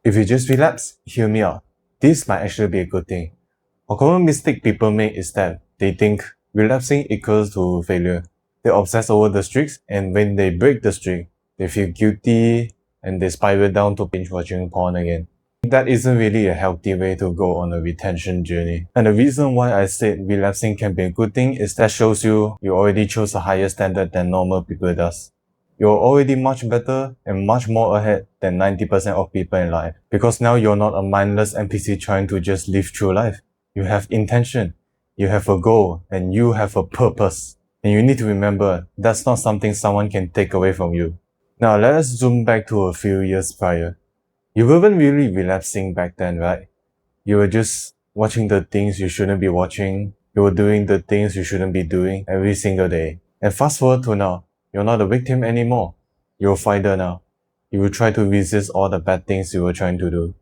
If you just relapse, hear me out. This might actually be a good thing. A common mistake people make is that they think relapsing equals to failure. They obsess over the streaks, and when they break the streak, they feel guilty and they spiral down to binge watching porn again. That isn't really a healthy way to go on a retention journey. And the reason why I said relapsing can be a good thing is that shows you already chose a higher standard than normal people does. You're already much better and much more ahead than 90% of people in life. Because now you're not a mindless NPC trying to just live through life. You have intention, you have a goal, and you have a purpose. And you need to remember, that's not something someone can take away from you. Now let us zoom back to a few years prior. You weren't really relapsing back then, right? You were just watching the things you shouldn't be watching. You were doing the things you shouldn't be doing every single day. And fast forward to now, you're not a victim anymore. You're a fighter now. You will try to resist all the bad things you were trying to do.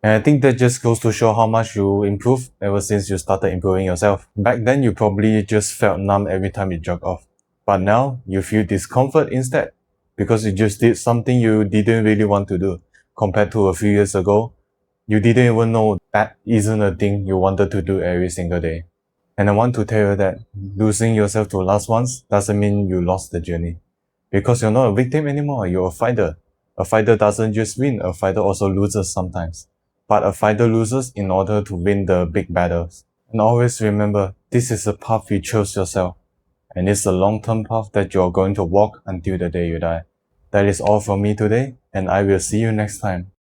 And I think that just goes to show how much you improved ever since you started improving yourself. Back then, you probably just felt numb every time you jog off. But now, you feel discomfort instead. Because you just did something you didn't really want to do. Compared to a few years ago, you didn't even know that isn't a thing you wanted to do every single day. And I want to tell you that losing yourself to last ones doesn't mean you lost the journey. Because you're not a victim anymore, you're a fighter. A fighter doesn't just win, a fighter also loses sometimes. But a fighter loses in order to win the big battles. And always remember, this is a path you chose yourself. And it's a long-term path that you're going to walk until the day you die. That is all from me today, and I will see you next time.